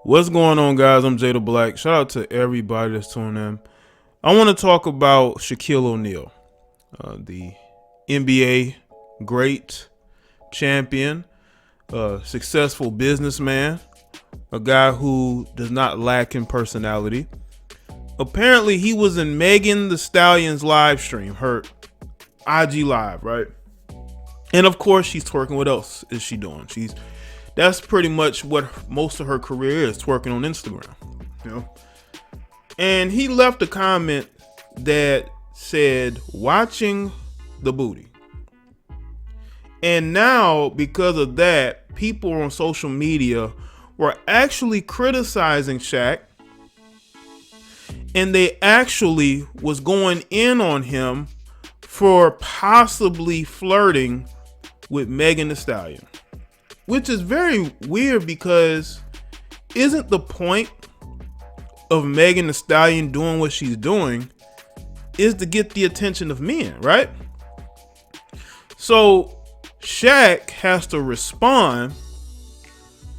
What's going on, guys? I'm Jay the Black. Shout out to everybody that's tuning in. I want to talk about Shaquille O'Neal, the NBA great champion, successful businessman, a guy who does not lack in personality. Apparently, he was in Megan Thee Stallion's live stream, her IG live, right? And of course, she's twerking. What else is she doing? That's pretty much what most of her career is, twerking on Instagram, you know. And he left a comment that said, "Watching the booty." And now, because of that, people on social media were actually criticizing Shaq, and they actually was going in on him for possibly flirting with Megan Thee Stallion. Which is very weird, because isn't the point of Megan Thee Stallion doing what she's doing is to get the attention of men, right? So Shaq has to respond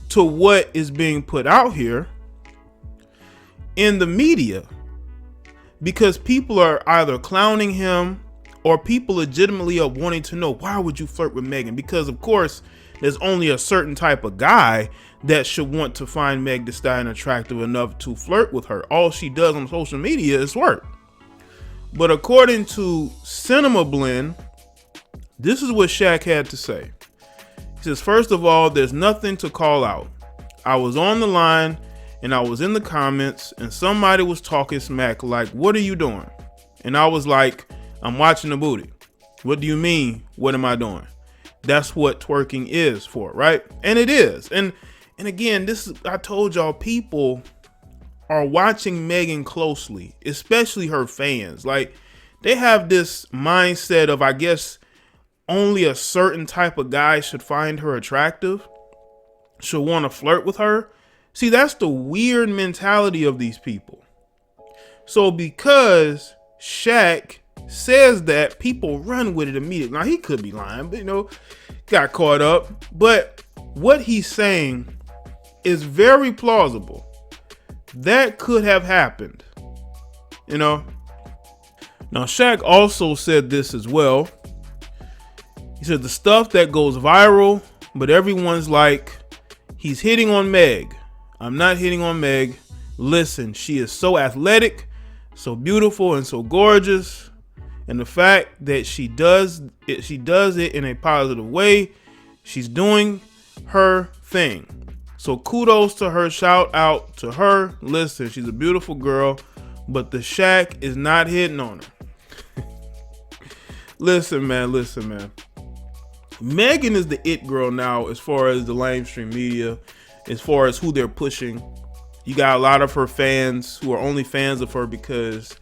to what is being put out here in the media, because people are either clowning him or people legitimately are wanting to know, why would you flirt with Megan? Because of course, there's only a certain type of guy that should want to find Meg Thee Stallion attractive enough to flirt with her. All she does on social media is flirt. But according to Cinema Blend, this is what Shaq had to say. He says, "First of all, there's nothing to call out. I was on the line and I was in the comments and somebody was talking smack like, 'What are you doing?' And I was like, 'I'm watching the booty.' 'What do you mean? What am I doing?' That's what twerking is for, right?" And it is. And again, I told y'all, people are watching Megan closely, especially her fans. Like, they have this mindset of, I guess, only a certain type of guy should find her attractive, should want to flirt with her. See, that's the weird mentality of these people. So because Shaq says that, people run with it immediately. Now, he could be lying, but got caught up. But what he's saying is very plausible. That could have happened, Now, Shaq also said this as well. He said, "The stuff that goes viral, but everyone's like, he's hitting on Meg. I'm not hitting on Meg. Listen, she is so athletic, so beautiful, and so gorgeous. And the fact that she does it in a positive way. She's doing her thing. So kudos to her. Shout out to her. Listen, she's a beautiful girl, but the Shaq is not hitting on her." Listen, man. Megan is the it girl now, as far as the mainstream media, as far as who they're pushing. You got a lot of her fans who are only fans of her because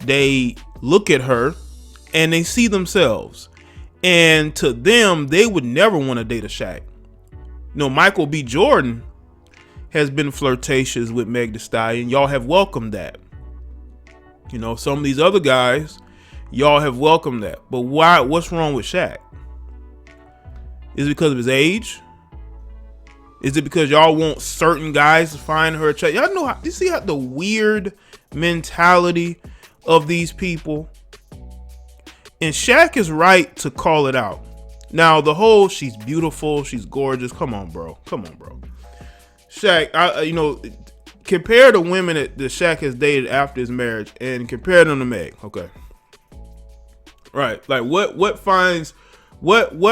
they look at her and they see themselves, and to them, they would never want to date a Shaq. Michael B. Jordan has been flirtatious with Meg Thee Stallion. Y'all have welcomed that. Some of these other guys, y'all have welcomed that. But why? What's wrong with Shaq? Is it because of his age? Is it because y'all want certain guys to find her attractive? Y'all know you see how the weird mentality of these people? And Shaq is right to call it out. Now, the whole she's beautiful, she's gorgeous. Come on, bro. Shaq, compare the women that Shaq has dated after his marriage and compare them to Meg. Okay. Right. Like, what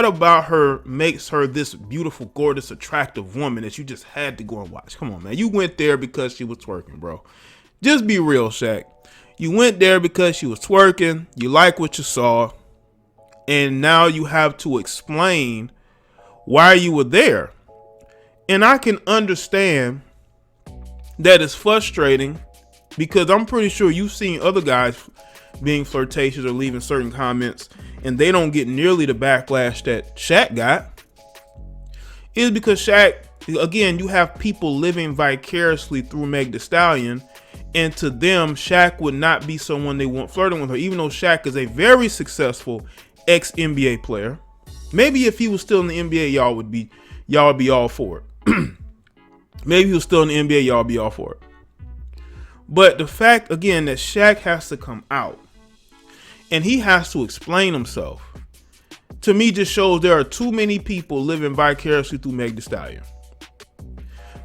about her makes her this beautiful, gorgeous, attractive woman that you just had to go and watch? Come on, man. You went there because she was twerking, bro. Just be real, Shaq. You went there because she was twerking. You like what you saw. And now you have to explain why you were there. And I can understand that it's frustrating, because I'm pretty sure you've seen other guys being flirtatious or leaving certain comments, and they don't get nearly the backlash that Shaq got. It's because Shaq, again, you have people living vicariously through Meg Thee Stallion, and to them, Shaq would not be someone they want flirting with her, even though Shaq is a very successful ex-NBA player. Maybe if he was still in the NBA, y'all would be all for it. Maybe he was still in the NBA, y'all be all for it. But the fact, again, that Shaq has to come out and he has to explain himself, to me just shows there are too many people living vicariously through Meg Thee Stallion.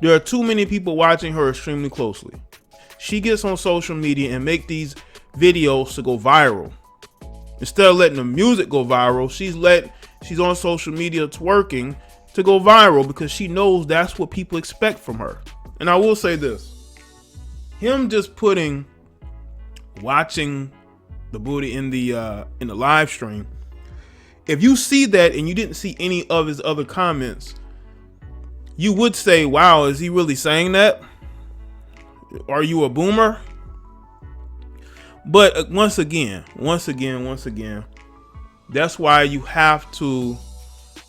There are too many people watching her extremely closely. She gets on social media and make these videos to go viral. Instead of letting the music go viral, she's on social media twerking to go viral because she knows that's what people expect from her. And I will say this, him just watching the booty in the live stream, if you see that and you didn't see any of his other comments, you would say, wow, is he really saying that? Are you a boomer? But once again, that's why you have to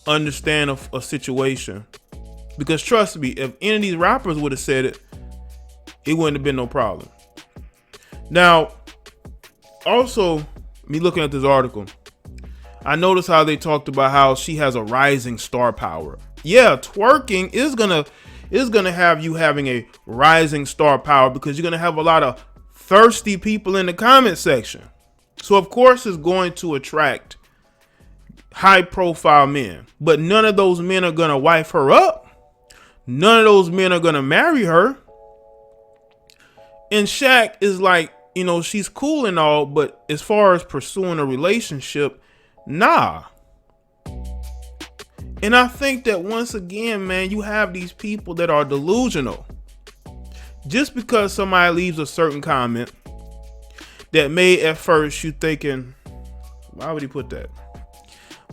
understand a situation. Because trust me, if any of these rappers would have said it, it wouldn't have been no problem. Now, also, me looking at this article, I noticed how they talked about how she has a rising star power. Yeah, twerking is gonna have you having a rising star power because you're gonna have a lot of thirsty people in the comment section. So of course it's going to attract high profile men, but none of those men are gonna wife her up. None of those men are gonna marry her. And Shaq is like, she's cool and all, but as far as pursuing a relationship, nah. And I think that once again, man, you have these people that are delusional. Just because somebody leaves a certain comment that may at first you thinking, why would he put that?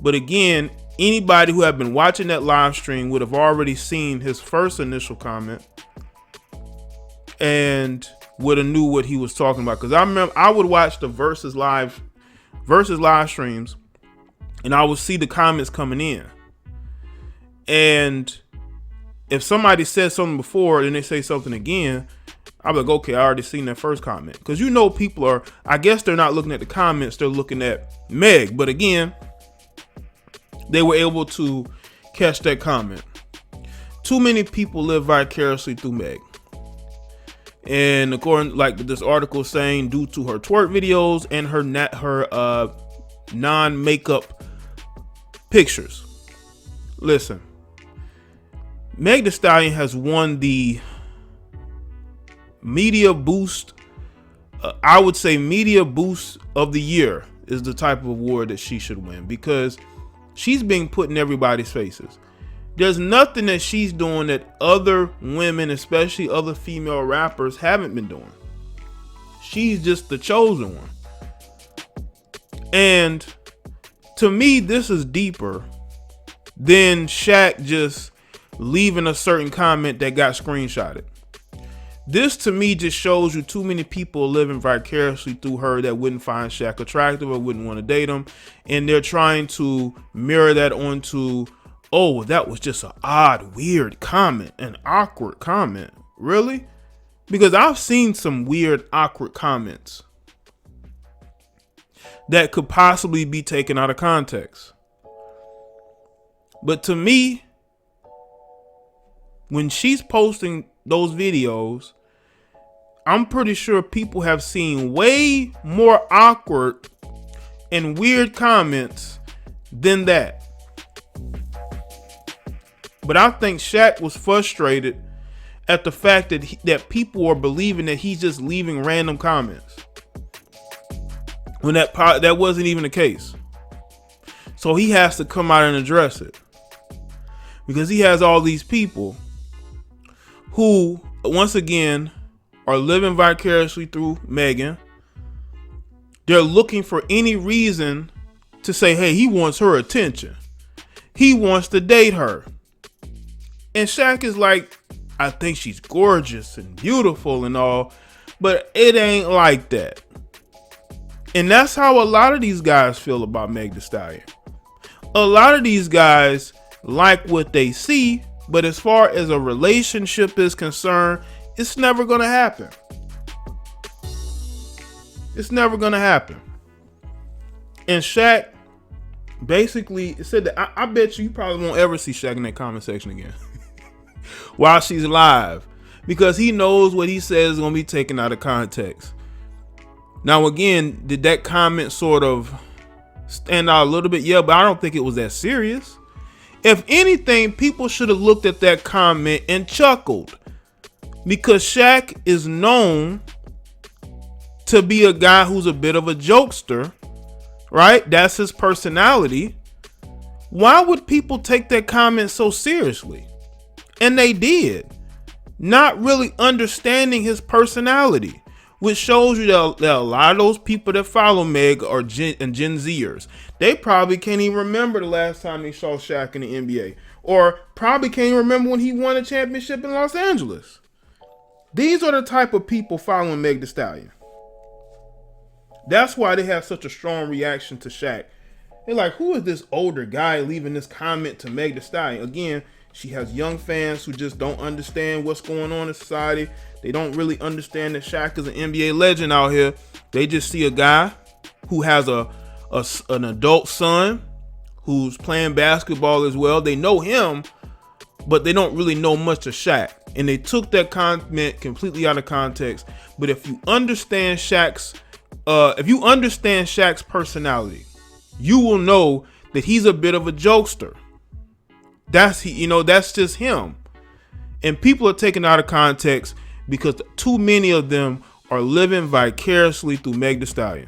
But again, anybody who have been watching that live stream would have already seen his first initial comment and would have knew what he was talking about. Because I remember I would watch the versus live streams and I would see the comments coming in. And if somebody said something before and they say something again, I'm like, okay, I already seen that first comment. Because people are, I guess they're not looking at the comments, they're looking at Meg. But again, they were able to catch that comment. Too many people live vicariously through Meg. And according, like this article saying, due to her twerk videos and her non-makeup pictures. Listen, Meg Thee Stallion has won the media boost. I would say media boost of the year is the type of award that she should win because she's being put in everybody's faces. There's nothing that she's doing that other women, especially other female rappers, haven't been doing. She's just the chosen one. And to me, this is deeper than Shaq just leaving a certain comment that got screenshotted. This to me just shows you too many people living vicariously through her that wouldn't find Shaq attractive or wouldn't want to date him. And they're trying to mirror that onto, oh, that was just an odd, weird comment, an awkward comment. Really? Because I've seen some weird, awkward comments that could possibly be taken out of context. But to me, when she's posting those videos, I'm pretty sure people have seen way more awkward and weird comments than that. But I think Shaq was frustrated at the fact that people are believing that he's just leaving random comments when that wasn't even the case. So he has to come out and address it because he has all these people who, once again, are living vicariously through Megan. They're looking for any reason to say, hey, he wants her attention. He wants to date her. And Shaq is like, I think she's gorgeous and beautiful and all, but it ain't like that. And that's how a lot of these guys feel about Meg Thee Stallion. A lot of these guys like what they see, but as far as a relationship is concerned, it's never going to happen. It's never going to happen. And Shaq basically said that I bet you probably won't ever see Shaq in that comment section again. while she's live, because he knows what he says is going to be taken out of context. Now, again, did that comment sort of stand out a little bit? Yeah, but I don't think it was that serious. If anything, people should have looked at that comment and chuckled, because Shaq is known to be a guy who's a bit of a jokester, right? That's his personality. Why would people take that comment so seriously? And they did, not really understanding his personality, which shows you that a lot of those people that follow Meg are Gen Zers. They probably can't even remember the last time they saw Shaq in the NBA, or probably can't even remember when he won a championship in Los Angeles. These are the type of people following Meg Thee Stallion. That's why they have such a strong reaction to Shaq. They're like, who is this older guy leaving this comment to Meg Thee Stallion? Again, she has young fans who just don't understand what's going on in society. They don't really understand that Shaq is an NBA legend out here. They just see a guy who has an adult son who's playing basketball as well. They know him, but they don't really know much of Shaq. And they took that comment completely out of context. But if you understand Shaq's personality, you will know that he's a bit of a jokester. That's just him. And people are taken out of context because too many of them are living vicariously through Meg Thee Stallion.